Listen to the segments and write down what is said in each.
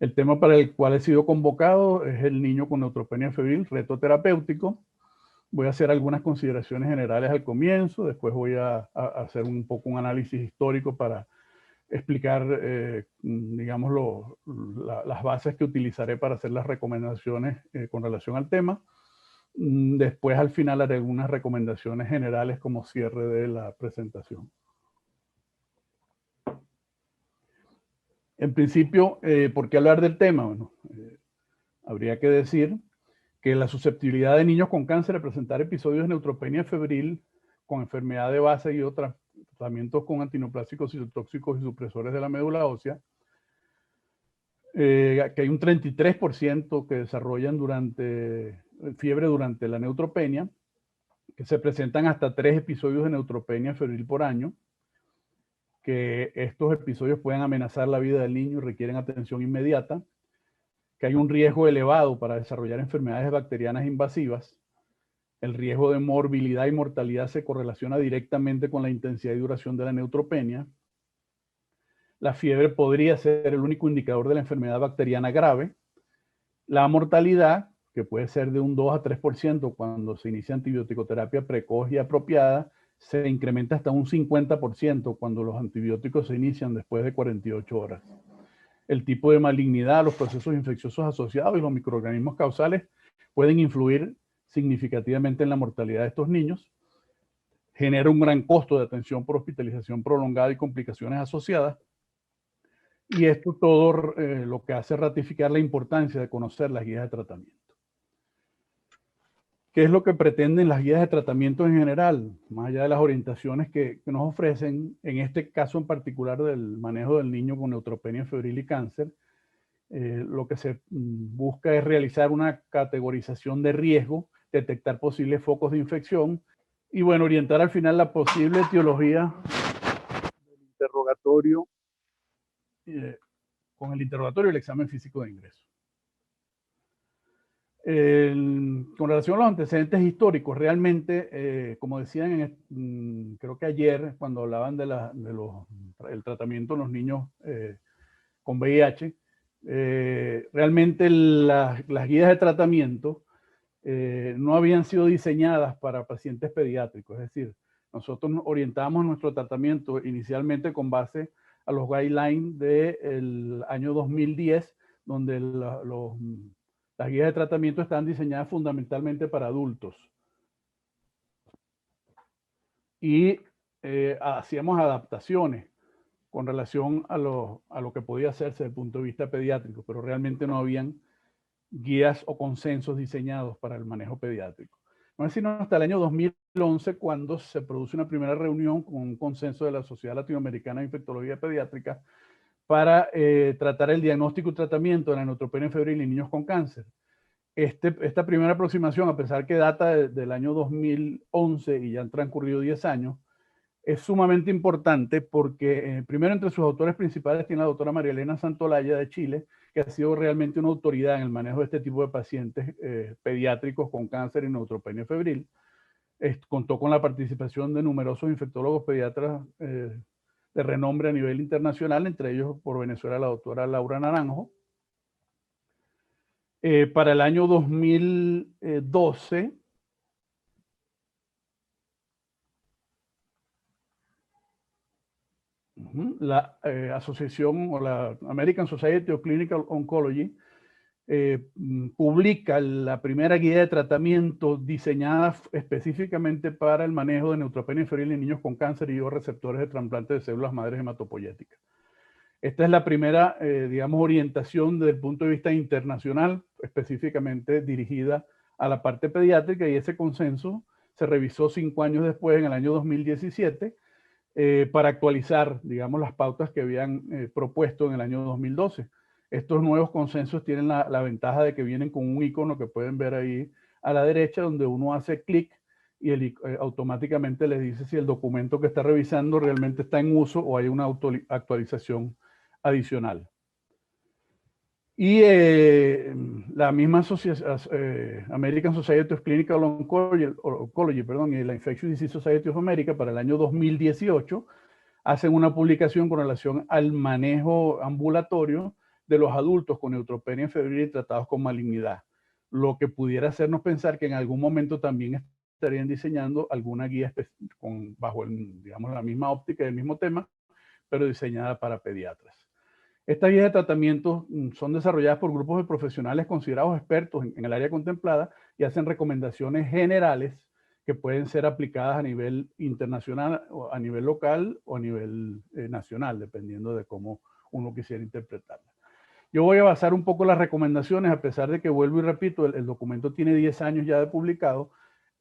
El tema para el cual he sido convocado es el niño con neutropenia febril, reto terapéutico. Voy a hacer algunas consideraciones generales al comienzo, después voy a hacer un poco un análisis histórico para explicar, digamos, las bases que utilizaré para hacer las recomendaciones con relación al tema. Después, al final, haré algunas recomendaciones generales como cierre de la presentación. En principio, ¿por qué hablar del tema? Bueno, habría que decir que la susceptibilidad de niños con cáncer a presentar episodios de neutropenia febril con enfermedad de base y otros tratamientos con antineoplásicos, citotóxicos y supresores de la médula ósea, que hay un 33% que desarrollan fiebre durante la neutropenia, que se presentan hasta 3 episodios de neutropenia febril por año, que estos episodios pueden amenazar la vida del niño y requieren atención inmediata, que hay un riesgo elevado para desarrollar enfermedades bacterianas invasivas. El riesgo de morbilidad y mortalidad se correlaciona directamente con la intensidad y duración de la neutropenia. La fiebre podría ser el único indicador de la enfermedad bacteriana grave. La mortalidad, que puede ser de un 2 a 3% cuando se inicia antibiótico-terapia precoz y apropiada, se incrementa hasta un 50% cuando los antibióticos se inician después de 48 horas. El tipo de malignidad, los procesos infecciosos asociados y los microorganismos causales pueden influir significativamente en la mortalidad de estos niños. Genera un gran costo de atención por hospitalización prolongada y complicaciones asociadas. Y esto todo lo que hace ratificar la importancia de conocer las guías de tratamiento. ¿Qué es lo que pretenden las guías de tratamiento en general? Más allá de las orientaciones que nos ofrecen, en este caso en particular del manejo del niño con neutropenia febril y cáncer, lo que se busca es realizar una categorización de riesgo, detectar posibles focos de infección y, bueno, orientar al final la posible etiología del interrogatorio, con el interrogatorio y el examen físico de ingreso. Con relación a los antecedentes históricos, realmente, como decían, creo que ayer, cuando hablaban del tratamiento de los niños con VIH, realmente las guías de tratamiento no habían sido diseñadas para pacientes pediátricos. Es decir, nosotros orientamos nuestro tratamiento inicialmente con base a los guidelines del año 2010, donde las guías de tratamiento están diseñadas fundamentalmente para adultos. Y hacíamos adaptaciones con relación a lo que podía hacerse desde el punto de vista pediátrico, pero realmente no habían guías o consensos diseñados para el manejo pediátrico. No es sino hasta el año 2011 cuando se produce una primera reunión con un consenso de la Sociedad Latinoamericana de Infectología Pediátrica para tratar el diagnóstico y tratamiento de la neutropenia febril en niños con cáncer. Esta primera aproximación, a pesar que data del año 2011 y ya han transcurrido 10 años, es sumamente importante porque, primero, entre sus autores principales tiene la doctora María Elena Santolaya de Chile, que ha sido realmente una autoridad en el manejo de este tipo de pacientes pediátricos con cáncer y neutropenia febril. Contó con la participación de numerosos infectólogos pediatras de renombre a nivel internacional, entre ellos por Venezuela la doctora Laura Naranjo. Para el año 2012, la asociación o la American Society of Clinical Oncology publica la primera guía de tratamiento diseñada específicamente para el manejo de neutropenia febril en niños con cáncer y o receptores de trasplante de células madres hematopoyéticas. Esta es la primera, digamos, orientación desde el punto de vista internacional, específicamente dirigida a la parte pediátrica, y ese consenso se revisó 5 años después, en el año 2017, para actualizar, digamos, las pautas que habían propuesto en el año 2012. Estos nuevos consensos tienen la ventaja de que vienen con un icono que pueden ver ahí a la derecha, donde uno hace clic y automáticamente les dice si el documento que está revisando realmente está en uso o hay una actualización adicional. Y la misma American Society of Clinical Oncology, y la Infectious Disease Society of America para el año 2018 hacen una publicación con relación al manejo ambulatorio de los adultos con neutropenia febril y tratados con malignidad, lo que pudiera hacernos pensar que en algún momento también estarían diseñando alguna guía bajo digamos, la misma óptica del mismo tema, pero diseñada para pediatras. Estas guías de tratamiento son desarrolladas por grupos de profesionales considerados expertos en el área contemplada y hacen recomendaciones generales que pueden ser aplicadas a nivel internacional, o a nivel local o a nivel nacional, dependiendo de cómo uno quisiera interpretarla. Yo voy a basar un poco las recomendaciones, a pesar de que vuelvo y repito, el documento tiene 10 años ya de publicado,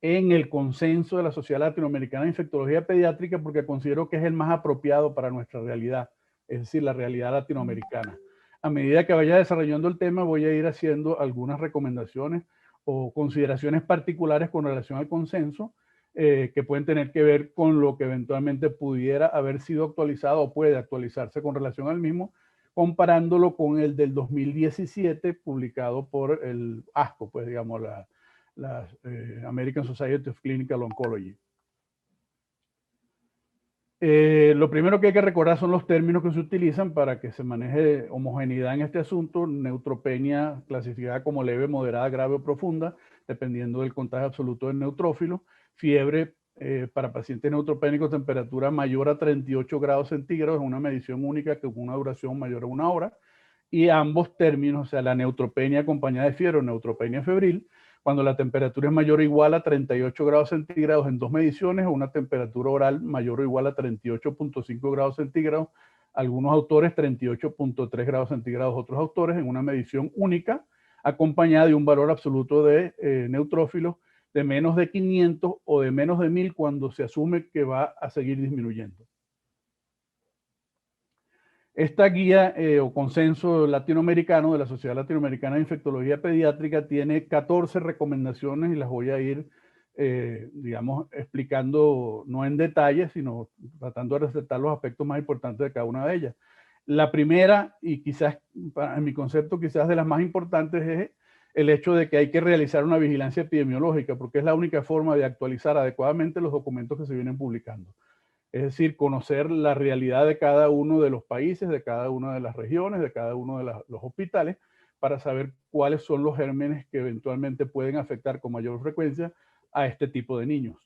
en el consenso de la Sociedad Latinoamericana de Infectología Pediátrica, porque considero que es el más apropiado para nuestra realidad, es decir, la realidad latinoamericana. A medida que vaya desarrollando el tema, voy a ir haciendo algunas recomendaciones o consideraciones particulares con relación al consenso, que pueden tener que ver con lo que eventualmente pudiera haber sido actualizado o puede actualizarse con relación al mismo, comparándolo con el del 2017 publicado por el ASCO, pues digamos la American Society of Clinical Oncology. Lo primero que hay que recordar son los términos que se utilizan para que se maneje homogeneidad en este asunto. Neutropenia clasificada como leve, moderada, grave o profunda, dependiendo del contagio absoluto del neutrófilo. Fiebre para pacientes neutropénicos, temperatura mayor a 38 grados centígrados, una medición única con una duración mayor a 1 hora. Y ambos términos, o sea, la neutropenia acompañada de fiebre o neutropenia febril, cuando la temperatura es mayor o igual a 38 grados centígrados en 2 mediciones, o una temperatura oral mayor o igual a 38.5 grados centígrados, algunos autores 38.3 grados centígrados, otros autores, en una medición única, acompañada de un valor absoluto de neutrófilos de menos de 500 o de menos de 1000 cuando se asume que va a seguir disminuyendo. Esta guía o consenso latinoamericano de la Sociedad Latinoamericana de Infectología Pediátrica tiene 14 recomendaciones y las voy a ir, digamos, explicando no en detalle, sino tratando de resaltar los aspectos más importantes de cada una de ellas. La primera, y quizás, en mi concepto, quizás de las más importantes, es el hecho de que hay que realizar una vigilancia epidemiológica, porque es la única forma de actualizar adecuadamente los documentos que se vienen publicando. Es decir, conocer la realidad de cada uno de los países, de cada una de las regiones, de cada uno de los hospitales, para saber cuáles son los gérmenes que eventualmente pueden afectar con mayor frecuencia a este tipo de niños.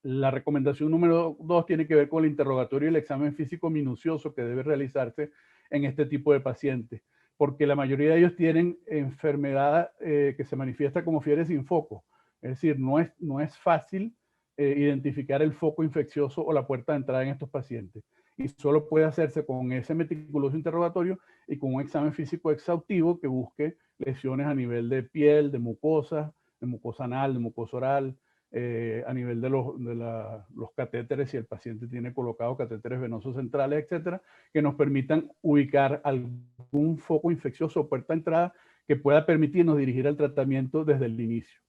La recomendación número 2 tiene que ver con el interrogatorio y el examen físico minucioso que debe realizarse en este tipo de pacientes, porque la mayoría de ellos tienen enfermedad que se manifiesta como fiebre sin foco. Es decir, no es fácil identificar el foco infeccioso o la puerta de entrada en estos pacientes. Y solo puede hacerse con ese meticuloso interrogatorio y con un examen físico exhaustivo que busque lesiones a nivel de piel, de mucosa anal, de mucosa oral, a nivel de los catéteres, si el paciente tiene colocados catéteres venosos centrales, etcétera, que nos permitan ubicar algún foco infeccioso o puerta de entrada que pueda permitirnos dirigir el tratamiento desde el inicio.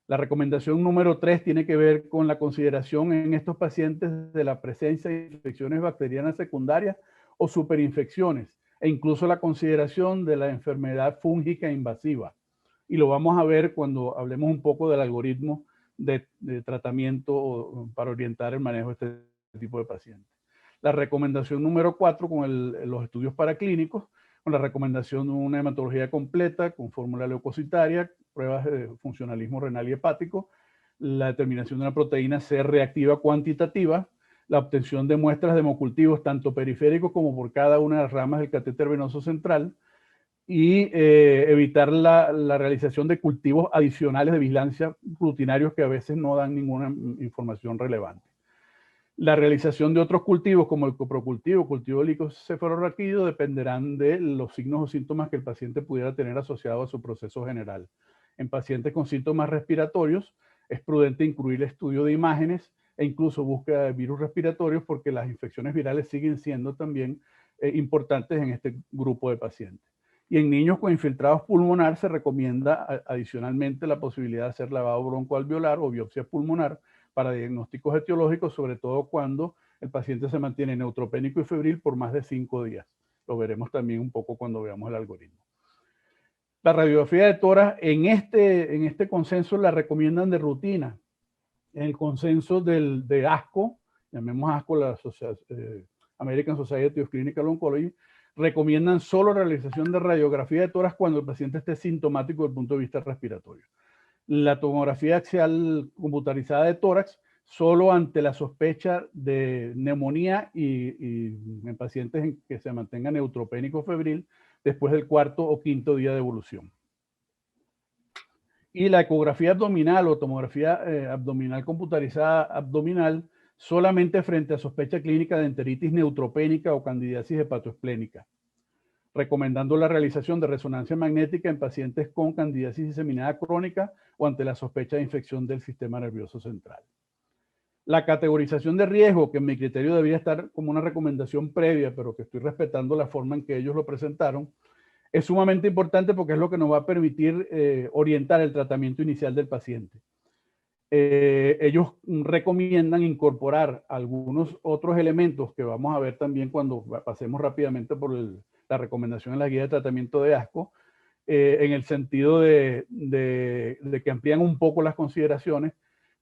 La recomendación número 3 tiene que ver con la consideración en estos pacientes de la presencia de infecciones bacterianas secundarias o superinfecciones, e incluso la consideración de la enfermedad fúngica invasiva. Y lo vamos a ver cuando hablemos un poco del algoritmo de tratamiento para orientar el manejo de este tipo de pacientes. La recomendación número 4 con los estudios paraclínicos, con la recomendación de una hematología completa, con fórmula leucocitaria, pruebas de funcionalismo renal y hepático, la determinación de una proteína C reactiva cuantitativa, la obtención de muestras de hemocultivos tanto periféricos como por cada una de las ramas del catéter venoso central, y evitar la realización de cultivos adicionales de vigilancia rutinarios que a veces no dan ninguna información relevante. La realización de otros cultivos como el coprocultivo, cultivo de licocefalorraquídeo, dependerán de los signos o síntomas que el paciente pudiera tener asociados a su proceso general. En pacientes con síntomas respiratorios es prudente incluir estudio de imágenes e incluso búsqueda de virus respiratorios, porque las infecciones virales siguen siendo también importantes en este grupo de pacientes. Y en niños con infiltrados pulmonar se recomienda adicionalmente la posibilidad de hacer lavado broncoalveolar o biopsia pulmonar para diagnósticos etiológicos, sobre todo cuando el paciente se mantiene neutropénico y febril por más de 5 días. Lo veremos también un poco cuando veamos el algoritmo. La radiografía de tórax en este consenso la recomiendan de rutina. En el consenso de ASCO, llamemos ASCO la American Society of Clinical Oncology, recomiendan solo realización de radiografía de tórax cuando el paciente esté sintomático desde el punto de vista respiratorio. La tomografía axial computarizada de tórax solo ante la sospecha de neumonía y en pacientes en que se mantenga neutropénico febril después del cuarto o quinto día de evolución. Y la ecografía abdominal o tomografía abdominal computarizada abdominal solamente frente a sospecha clínica de enteritis neutropénica o candidiasis hepatoesplénica, recomendando la realización de resonancia magnética en pacientes con candidiasis diseminada crónica o ante la sospecha de infección del sistema nervioso central. La categorización de riesgo, que en mi criterio debería estar como una recomendación previa, pero que estoy respetando la forma en que ellos lo presentaron, es sumamente importante porque es lo que nos va a permitir orientar el tratamiento inicial del paciente. Ellos recomiendan incorporar algunos otros elementos que vamos a ver también cuando pasemos rápidamente por la recomendación en la guía de tratamiento de asco, en el sentido de que amplían un poco las consideraciones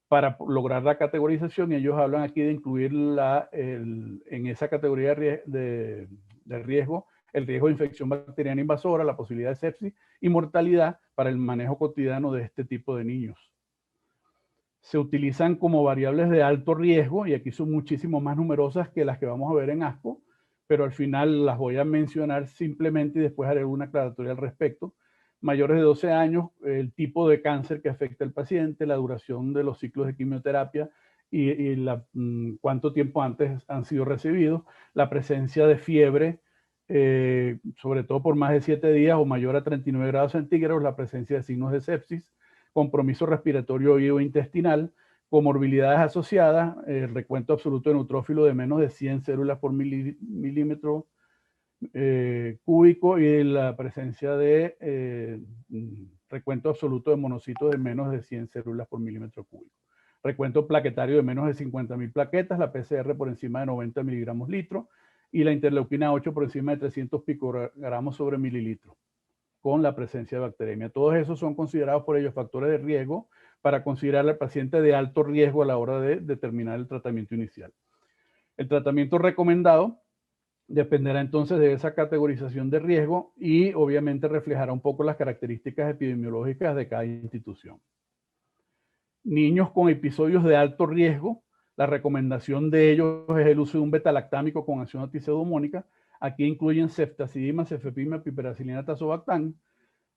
para lograr la categorización, y ellos hablan aquí de incluir en esa categoría de riesgo el riesgo de infección bacteriana invasora, la posibilidad de sepsis y mortalidad para el manejo cotidiano de este tipo de niños. Se utilizan como variables de alto riesgo, y aquí son muchísimo más numerosas que las que vamos a ver en ASCO, pero al final las voy a mencionar simplemente y después haré una aclaratoria al respecto. Mayores de 12 años, el tipo de cáncer que afecta al paciente, la duración de los ciclos de quimioterapia y cuánto tiempo antes han sido recibidos, la presencia de fiebre, sobre todo por más de 7 días o mayor a 39 grados centígrados, la presencia de signos de sepsis, compromiso respiratorio y o intestinal, comorbilidades asociadas, el recuento absoluto de neutrófilo de menos de 100 células por milímetro cúbico y la presencia de recuento absoluto de monocitos de menos de 100 células por milímetro cúbico. Recuento plaquetario de menos de 50.000 plaquetas, la PCR por encima de 90 miligramos litro y la interleuquina 8 por encima de 300 picogramos sobre mililitro, con la presencia de bacteremia. Todos esos son considerados por ellos factores de riesgo para considerar al paciente de alto riesgo a la hora de determinar el tratamiento inicial. El tratamiento recomendado dependerá entonces de esa categorización de riesgo y obviamente reflejará un poco las características epidemiológicas de cada institución. Niños con episodios de alto riesgo, la recomendación de ellos es el uso de un betalactámico con acción antipseudomónica. Aquí incluyen ceftazidima, cefepima, piperacilina, tazobactam.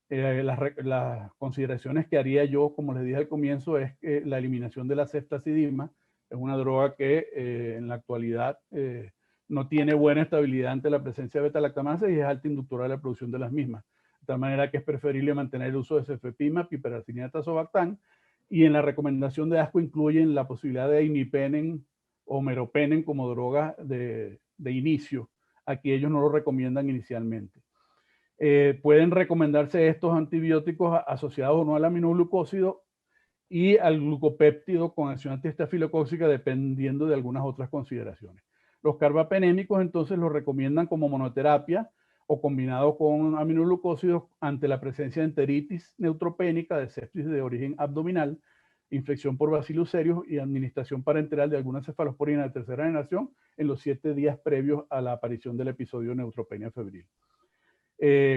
Las consideraciones que haría yo, como les dije al comienzo, es que la eliminación de la ceftazidima es una droga que en la actualidad no tiene buena estabilidad ante la presencia de beta-lactamases y es alta inductora de la producción de las mismas. De tal manera que es preferible mantener el uso de cefepima, piperacilina, tazobactam, y en la recomendación de ASCO incluyen la posibilidad de imipenen o meropenen como droga de inicio. Aquí ellos no lo recomiendan inicialmente. Pueden recomendarse estos antibióticos asociados o no al aminoglucósido y al glucopéptido con acción antiestafilocóxica, dependiendo de algunas otras consideraciones. Los carbapenémicos entonces los recomiendan como monoterapia o combinado con aminoglucósidos ante la presencia de enteritis neutropénica, de sepsis de origen abdominal, infección por Bacillus cereus y administración parenteral de alguna cefalosporina de tercera generación en los 7 días previos a la aparición del episodio de neutropenia febril.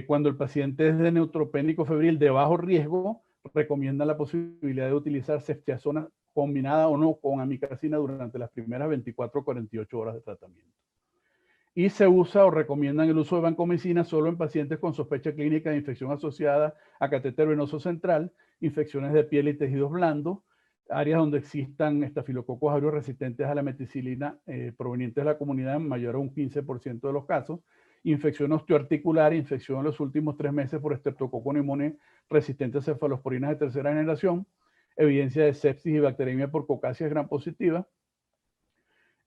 Cuando el paciente es de neutropénico febril de bajo riesgo, recomiendan la posibilidad de utilizar ceftriaxona combinada o no con amikacina durante las primeras 24 o 48 horas de tratamiento. Y se usa o recomiendan el uso de vancomicina solo en pacientes con sospecha clínica de infección asociada a catéter venoso central, infecciones de piel y tejidos blandos, áreas donde existan estafilococos aureus resistentes a la meticilina provenientes de la comunidad en mayor a un 15% de los casos, infección osteoarticular, infección en los últimos 3 meses por Streptococcus pneumoniae resistente a cefalosporinas de tercera generación, evidencia de sepsis y bacteremia por Coccasia gram positiva,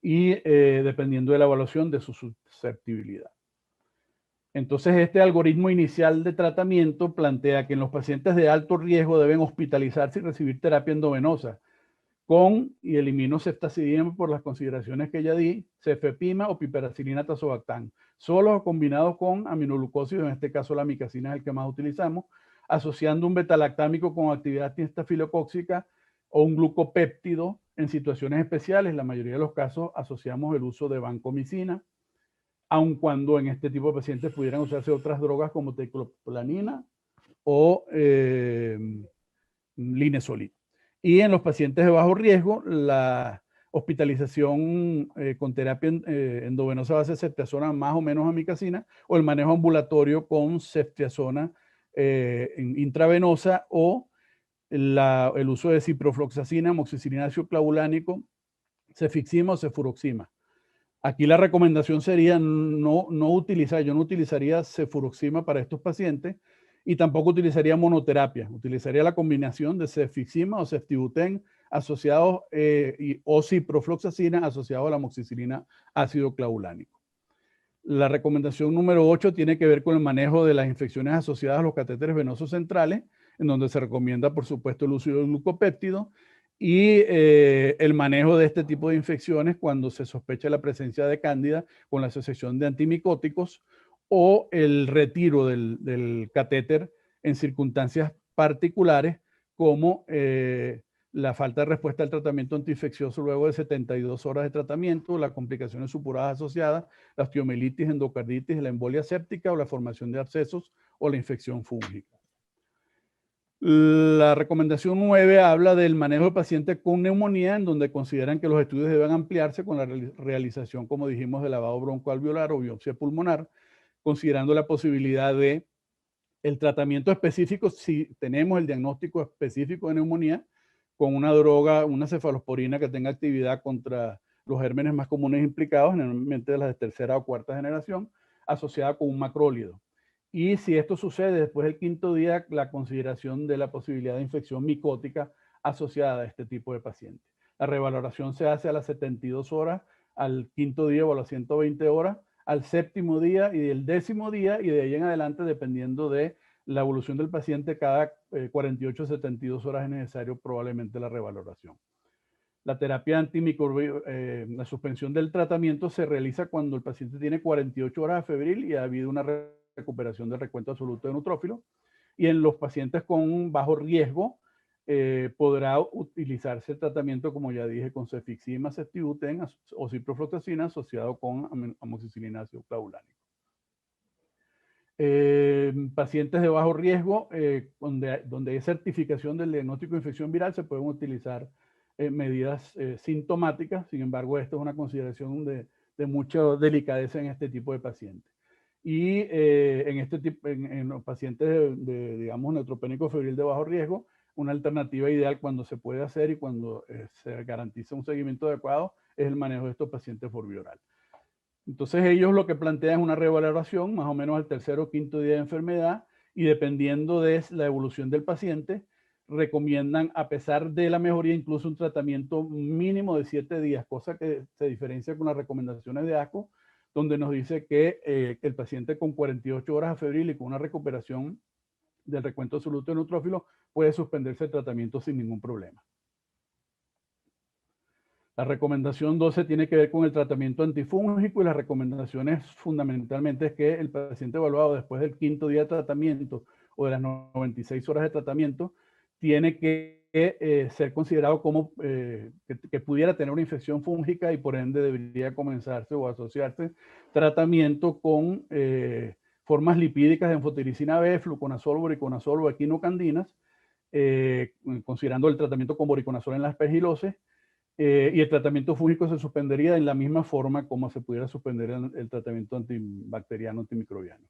y dependiendo de la evaluación de su susceptibilidad. Entonces, este algoritmo inicial de tratamiento plantea que en los pacientes de alto riesgo deben hospitalizarse y recibir terapia endovenosa con y elimino ceftazidima por las consideraciones que ya di, cefepima o piperacilina tazobactam, solo o combinado con aminoglucósidos, en este caso la amicacina es el que más utilizamos, asociando un betalactámico con actividad antiestafilocóxica o un glucopéptido en situaciones especiales. En la mayoría de los casos asociamos el uso de vancomicina, aun cuando en este tipo de pacientes pudieran usarse otras drogas como tecloplanina o linezolid. Y en los pacientes de bajo riesgo, la hospitalización con terapia endovenosa base de ceftriaxona más o menos amikacina, o el manejo ambulatorio con ceftriaxona intravenosa, o el uso de ciprofloxacina, amoxicilina ácido clavulánico, cefixima o cefuroxima. Aquí la recomendación sería no utilizar, yo no utilizaría cefuroxima para estos pacientes y tampoco utilizaría monoterapia. Utilizaría la combinación de cefixima o ceftibuten asociados o ciprofloxacina asociado a la amoxicilina ácido clavulánico. La recomendación número 8 tiene que ver con el manejo de las infecciones asociadas a los catéteres venosos centrales, en donde se recomienda, por supuesto, el uso del glucopéptido y el manejo de este tipo de infecciones cuando se sospecha la presencia de cándida con la asociación de antimicóticos o el retiro del catéter en circunstancias particulares como la falta de respuesta al tratamiento antiinfeccioso luego de 72 horas de tratamiento, las complicaciones supuradas asociadas, la osteomielitis, endocarditis, la embolia séptica o la formación de abscesos o la infección fúngica. La recomendación 9 habla del manejo de pacientes con neumonía, en donde consideran que los estudios deben ampliarse con la realización, como dijimos, de lavado broncoalveolar o biopsia pulmonar, considerando la posibilidad de el tratamiento específico, si tenemos el diagnóstico específico de neumonía, con una droga, una cefalosporina que tenga actividad contra los gérmenes más comunes implicados, generalmente de las de tercera o cuarta generación, asociada con un macrólido. Y si esto sucede después del quinto día, la consideración de la posibilidad de infección micótica asociada a este tipo de pacientes. La revaloración se hace a las 72 horas, al quinto día o a las 120 horas, al séptimo día y el décimo día, y de ahí en adelante, dependiendo de la evolución del paciente, cada 48 a 72 horas es necesario probablemente la revaloración. La terapia antimicrobiana, la suspensión del tratamiento se realiza cuando el paciente tiene 48 horas de febril y ha habido una recuperación del recuento absoluto de neutrófilos. Y en los pacientes con bajo riesgo podrá utilizarse el tratamiento, como ya dije, con cefixima, ceftibuten o ciprofloxacina asociado con amoxicilina ácido clavulánico. Pacientes de bajo riesgo, donde hay certificación del diagnóstico de infección viral, se pueden utilizar medidas sintomáticas. Sin embargo, esto es una consideración de mucha delicadeza en este tipo de pacientes. Y en los pacientes digamos, neutropénico febril de bajo riesgo, una alternativa ideal cuando se puede hacer y cuando se garantiza un seguimiento adecuado es el manejo de estos pacientes por vía oral. Entonces ellos lo que plantean es una revaloración más o menos al tercer o quinto día de enfermedad, y dependiendo de la evolución del paciente, recomiendan, a pesar de la mejoría, incluso un tratamiento mínimo de 7 días, cosa que se diferencia con las recomendaciones de ASCO, donde nos dice que el paciente con 48 horas a febril y con una recuperación del recuento absoluto de neutrófilos puede suspenderse el tratamiento sin ningún problema. La recomendación 12 tiene que ver con el tratamiento antifúngico, y las recomendaciones fundamentalmente es que el paciente evaluado después del quinto día de tratamiento o de las 96 horas de tratamiento tiene que ser considerado como que pudiera tener una infección fúngica, y por ende debería comenzarse o asociarse tratamiento con formas lipídicas de anfotericina B, fluconazol, boriconazol o equinocandinas, considerando el tratamiento con boriconazol en la aspergillosis. Y el tratamiento fúngico se suspendería en la misma forma como se pudiera suspender el tratamiento antibacteriano, antimicrobiano.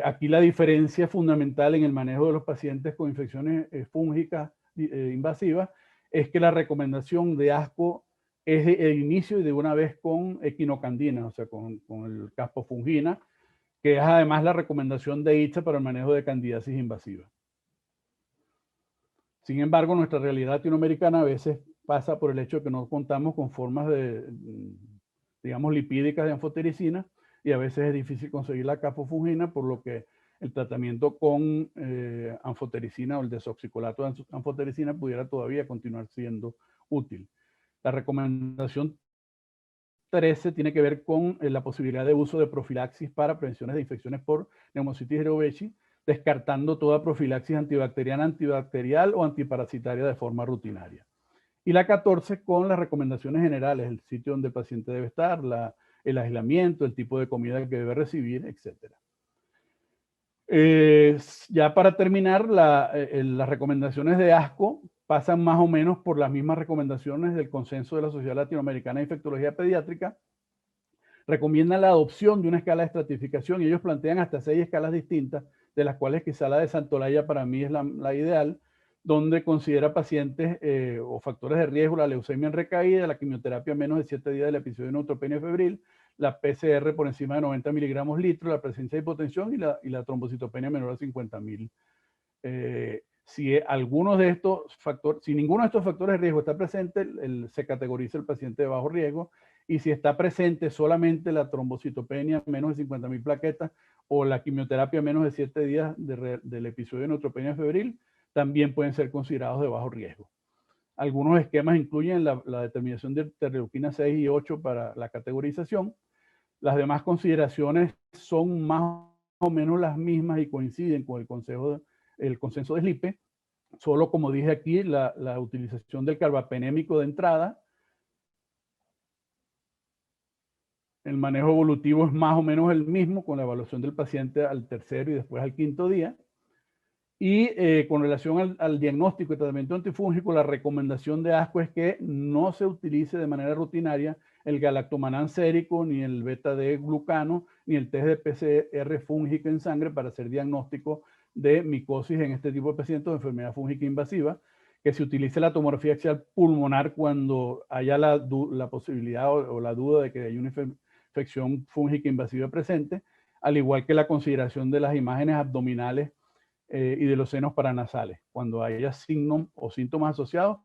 Aquí la diferencia fundamental en el manejo de los pacientes con infecciones fúngicas invasivas es que la recomendación de ASCO es el inicio y de una vez con equinocandina, o sea, con el caspofungina, que es además la recomendación de ITSA para el manejo de candidiasis invasiva. Sin embargo, nuestra realidad latinoamericana a veces pasa por el hecho de que no contamos con formas digamos, lipídicas de anfotericina, y a veces es difícil conseguir la caspofungina, por lo que el tratamiento con anfotericina o el desoxicolato de anfotericina pudiera todavía continuar siendo útil. La recomendación 13 tiene que ver con la posibilidad de uso de profilaxis para prevenciones de infecciones por Pneumocystis jirovecii, descartando toda profilaxis antibacteriana, antibacterial o antiparasitaria de forma rutinaria. Y la 14 con las recomendaciones generales, el sitio donde el paciente debe estar, el aislamiento, el tipo de comida que debe recibir, etc. Ya para terminar, las recomendaciones de ASCO pasan más o menos por las mismas recomendaciones del Consenso de la Sociedad Latinoamericana de Infectología Pediátrica. Recomiendan la adopción de una escala de estratificación y ellos plantean hasta 6 escalas distintas, de las cuales quizá la de Santolaya para mí es la ideal, donde considera pacientes o factores de riesgo, la leucemia en recaída, la quimioterapia menos de 7 días del episodio de neutropenia febril, la PCR por encima de 90 miligramos litro, la presencia de hipotensión y la trombocitopenia menor a 50.000. Si ninguno de estos factores de riesgo está presente, se categoriza el paciente de bajo riesgo, y si está presente solamente la trombocitopenia menos de 50.000 plaquetas o la quimioterapia menos de 7 días del episodio de neutropenia febril, también pueden ser considerados de bajo riesgo. Algunos esquemas incluyen la determinación de interleuquina 6 y 8 para la categorización. Las demás consideraciones son más o menos las mismas y coinciden con el consenso de SLIPE, solo como dije aquí, la utilización del carbapenémico de entrada. El manejo evolutivo es más o menos el mismo, con la evaluación del paciente al tercero y después al quinto día. Y con relación al diagnóstico y tratamiento antifúngico, la recomendación de ASCO es que no se utilice de manera rutinaria el galactomannan sérico, ni el beta-D-glucano, ni el test de PCR fúngico en sangre para hacer diagnóstico de micosis en este tipo de pacientes de enfermedad fúngica invasiva, que se utilice la tomografía axial pulmonar cuando haya la posibilidad o la duda de que hay una infección fúngica invasiva presente, al igual que la consideración de las imágenes abdominales y de los senos paranasales, cuando haya signos o síntomas asociados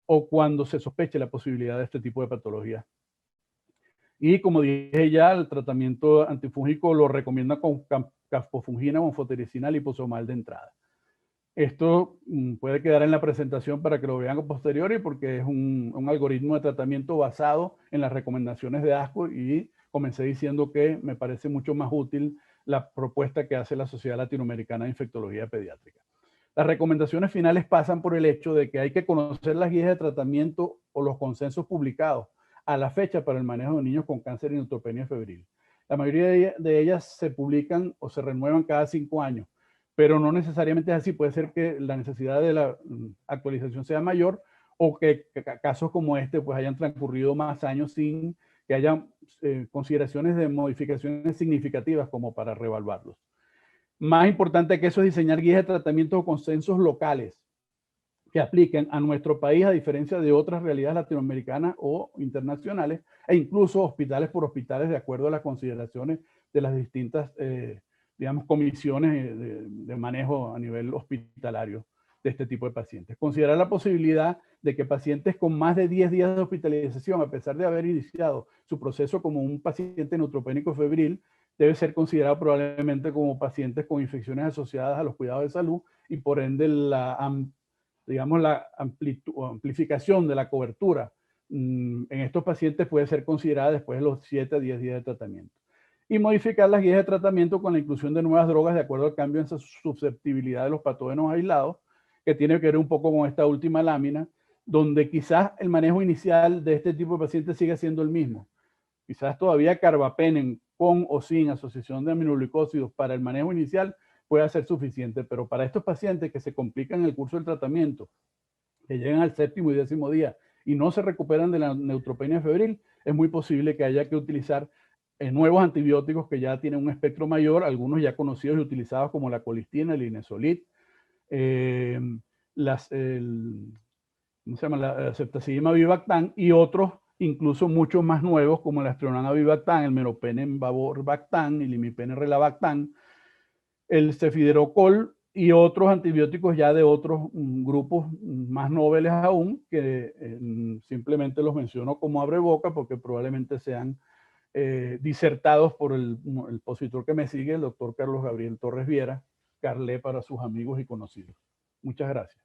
o cuando se sospeche la posibilidad de este tipo de patología. Y como dije ya, el tratamiento antifúngico lo recomienda con caspofungina, monfotericina, liposomal de entrada. Esto puede quedar en la presentación para que lo vean a posteriori, porque es un algoritmo de tratamiento basado en las recomendaciones de ASCO, y comencé diciendo que me parece mucho más útil la propuesta que hace la Sociedad Latinoamericana de Infectología Pediátrica. Las recomendaciones finales pasan por el hecho de que hay que conocer las guías de tratamiento o los consensos publicados a la fecha para el manejo de niños con cáncer y neutropenia febril. La mayoría de ellas se publican o se renuevan cada 5 años, pero no necesariamente es así. Puede ser que la necesidad de la actualización sea mayor, o que casos como este pues hayan transcurrido más años sin que haya consideraciones de modificaciones significativas como para reevaluarlos. Más importante que eso es diseñar guías de tratamiento o consensos locales que apliquen a nuestro país, a diferencia de otras realidades latinoamericanas o internacionales, e incluso hospitales por hospitales, de acuerdo a las consideraciones de las distintas digamos, comisiones de manejo a nivel hospitalario de este tipo de pacientes. Considerar la posibilidad de que pacientes con más de 10 días de hospitalización, a pesar de haber iniciado su proceso como un paciente neutropénico febril, debe ser considerado probablemente como pacientes con infecciones asociadas a los cuidados de salud, y por ende digamos, la amplificación de la cobertura en estos pacientes puede ser considerada después de los 7 a 10 días de tratamiento. Y modificar las guías de tratamiento con la inclusión de nuevas drogas de acuerdo al cambio en susceptibilidad de los patógenos aislados, que tiene que ver un poco con esta última lámina, donde quizás el manejo inicial de este tipo de pacientes sigue siendo el mismo. Quizás todavía carbapenem con o sin asociación de aminoglucósidos para el manejo inicial pueda ser suficiente, pero para estos pacientes que se complican en el curso del tratamiento, que llegan al 7º y 10º día y no se recuperan de la neutropenia febril, es muy posible que haya que utilizar nuevos antibióticos que ya tienen un espectro mayor, algunos ya conocidos y utilizados como la colistina, el linezolid, la ceftazidime avibactam, y otros incluso mucho más nuevos como el Astronan avibactam, el meropenem bavorbactam, el imipenem relabactam, el cefiderocol y otros antibióticos ya de otros grupos más noveles aún, que simplemente los menciono como abreboca porque probablemente sean disertados por el expositor que me sigue, el doctor Carlos Gabriel Torres Viera, Carle para sus amigos y conocidos. Muchas gracias.